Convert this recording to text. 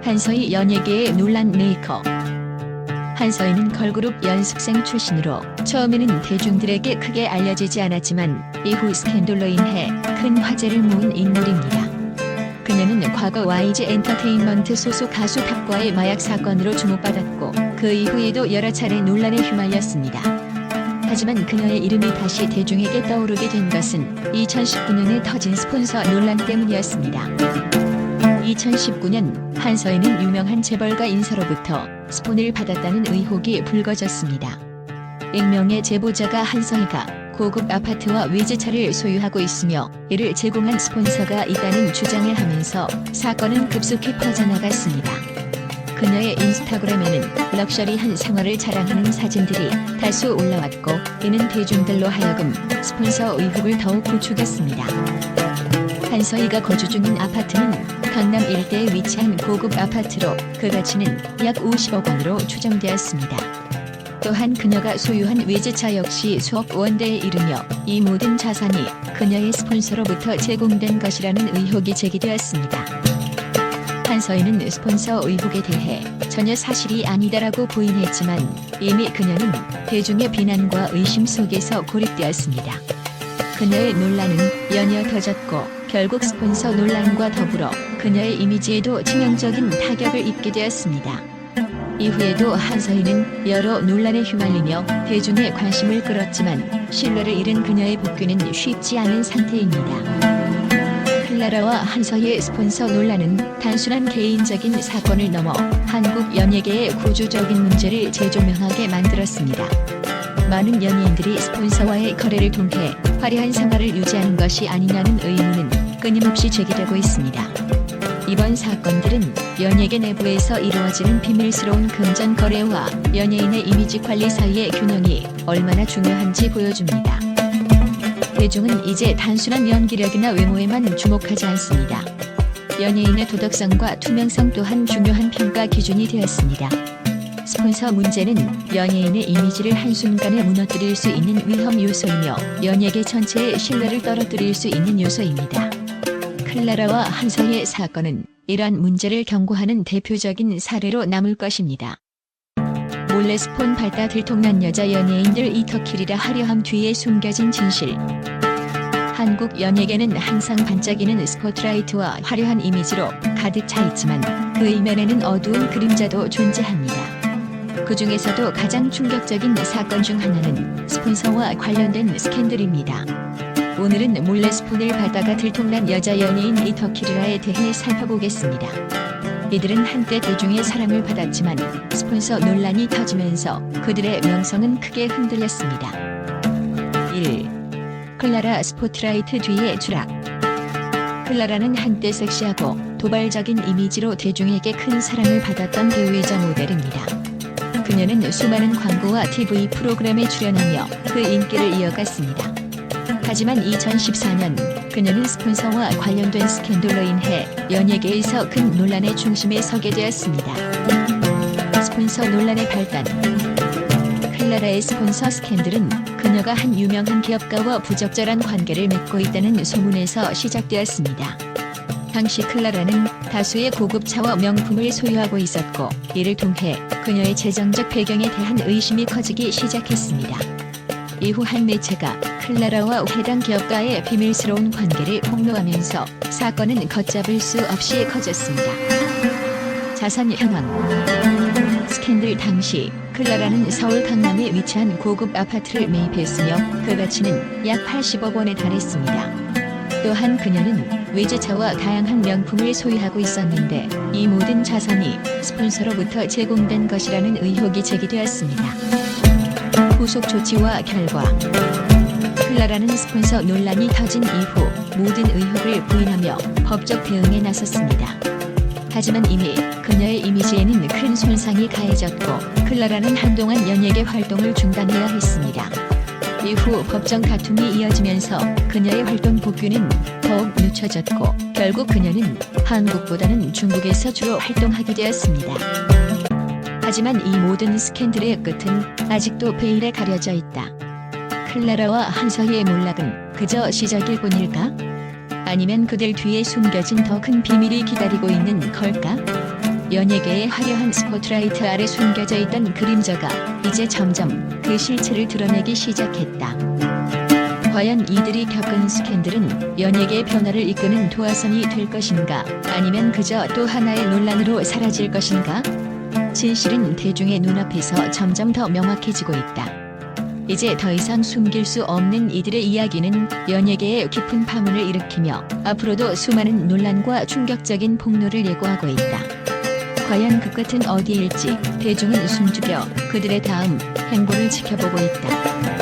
한서희 연예계의 논란 메이커. 한서희는 걸그룹 연습생 출신으로 처음에는 대중들에게 크게 알려지지 않았지만 이후 스캔들로 인해 큰 화제를 모은 인물입니다. 그녀는 과거 YG 엔터테인먼트 소속 가수 탑과의 마약 사건으로 주목받았고 그 이후에도 여러 차례 논란에 휘말렸습니다. 하지만 그녀의 이름이 다시 대중에게 떠오르게 된 것은 2019년에 터진 스폰서 논란 때문이었습니다. 2019년 한서희는 유명한 재벌가 인사로부터 스폰을 받았다는 의혹이 불거졌습니다. 익명의 제보자가 한서희가 고급 아파트와 외제차를 소유하고 있으며 이를 제공한 스폰서가 있다는 주장을 하면서 사건은 급속히 퍼져나갔습니다. 그녀의 인스타그램에는 럭셔리한 생활을 자랑하는 사진들이 다수 올라왔고 이는 대중들로 하여금 스폰서 의혹을 더욱 부추겼습니다. 한서희가 거주 중인 아파트는 강남 일대에 위치한 고급 아파트로 그 가치는 약 50억 원으로 추정되었습니다. 또한 그녀가 소유한 외제차 역시 수억 원대에 이르며 이 모든 자산이 그녀의 스폰서로부터 제공된 것이라는 의혹이 제기되었습니다. 한서희는 스폰서 의혹에 대해 전혀 사실이 아니다라고 부인했지만 이미 그녀는 대중의 비난과 의심 속에서 고립되었습니다. 그녀의 논란은 연이어 터졌고 결국 스폰서 논란과 더불어 그녀의 이미지에도 치명적인 타격을 입게 되었습니다. 이후에도 한서희는 여러 논란에 휘말리며 대중의 관심을 끌었지만 신뢰를 잃은 그녀의 복귀는 쉽지 않은 상태입니다. 클라라와 한서희의 스폰서 논란은 단순한 개인적인 사건을 넘어 한국 연예계의 구조적인 문제를 재조명하게 만들었습니다. 많은 연예인들이 스폰서와의 거래를 통해 화려한 생활을 유지하는 것이 아니냐는 의문은 끊임없이 제기되고 있습니다. 이번 사건들은 연예계 내부에서 이루어지는 비밀스러운 금전 거래와 연예인의 이미지 관리 사이의 균형이 얼마나 중요한지 보여줍니다. 대중은 이제 단순한 연기력이나 외모에만 주목하지 않습니다. 연예인의 도덕성과 투명성 또한 중요한 평가 기준이 되었습니다. 스폰서 문제는 연예인의 이미지를 한순간에 무너뜨릴 수 있는 위험 요소이며 연예계 전체의 신뢰를 떨어뜨릴 수 있는 요소입니다. 클라라와 한서희의 사건은 이러한 문제를 경고하는 대표적인 사례로 남을 것입니다. 몰래 스폰 받다 들통난 여자 연예인들 이터킬이라 하려함 뒤에 숨겨진 진실. 한국 연예계는 항상 반짝이는 스포트라이트와 화려한 이미지로 가득 차 있지만 그 이면에는 어두운 그림자도 존재합니다. 그 중에서도 가장 충격적인 사건 중 하나는 스폰서와 관련된 스캔들입니다. 오늘은 몰래 스폰을 받다가 들통난 여자 연예인 이터키리라에 대해 살펴보겠습니다. 이들은 한때 대중의 사랑을 받았지만 스폰서 논란이 터지면서 그들의 명성은 크게 흔들렸습니다. 1. 클라라 스포트라이트 뒤의 추락. 클라라는 한때 섹시하고 도발적인 이미지로 대중에게 큰 사랑을 받았던 배우이자 모델입니다. 그녀는 수많은 광고와 TV 프로그램에 출연하며 그 인기를 이어갔습니다. 하지만 2014년 그녀는 스폰서와 관련된 스캔들로 인해 연예계에서 큰 논란의 중심에 서게 되었습니다. 스폰서 논란의 발단. 클라라의 스폰서 스캔들은 그녀가 한 유명한 기업가와 부적절한 관계를 맺고 있다는 소문에서 시작되었습니다. 당시 클라라는 다수의 고급차와 명품을 소유하고 있었고 이를 통해 그녀의 재정적 배경에 대한 의심이 커지기 시작했습니다. 이후 한 매체가 클라라와 해당 기업가의 비밀스러운 관계를 폭로하면서 사건은 걷잡을 수 없이 커졌습니다. 자산 현황. 스캔들 당시 클라라는 서울 강남에 위치한 고급 아파트를 매입했으며 그 가치는 약 80억 원에 달했습니다. 또한 그녀는 외제차와 다양한 명품을 소유하고 있었는데 이 모든 자산이 스폰서로부터 제공된 것이라는 의혹이 제기되었습니다. 후속 조치와 결과. 클라라는 스폰서 논란이 터진 이후 모든 의혹을 부인하며 법적 대응에 나섰습니다. 하지만 이미 그녀의 이미지에는 큰 손상이 가해졌고 클라라는 한동안 연예계 활동을 중단해야 했습니다. 이후 법정 다툼이 이어지면서 그녀의 활동 복귀는 더욱 늦춰졌고 결국 그녀는 한국보다는 중국에서 주로 활동하게 되었습니다. 하지만 이 모든 스캔들의 끝은 아직도 베일에 가려져 있다. 클라라와 한서희의 몰락은 그저 시작일 뿐일까? 아니면 그들 뒤에 숨겨진 더 큰 비밀이 기다리고 있는 걸까? 연예계의 화려한 스포트라이트 아래 숨겨져 있던 그림자가 이제 점점 그 실체를 드러내기 시작했다. 과연 이들이 겪은 스캔들은 연예계의 변화를 이끄는 도화선이 될 것인가, 아니면 그저 또 하나의 논란으로 사라질 것인가? 진실은 대중의 눈앞에서 점점 더 명확해지고 있다. 이제 더 이상 숨길 수 없는 이들의 이야기는 연예계에 깊은 파문을 일으키며 앞으로도 수많은 논란과 충격적인 폭로를 예고하고 있다. 과연 그 끝은 어디일지 대중은 숨죽여 그들의 다음 행보를 지켜보고 있다.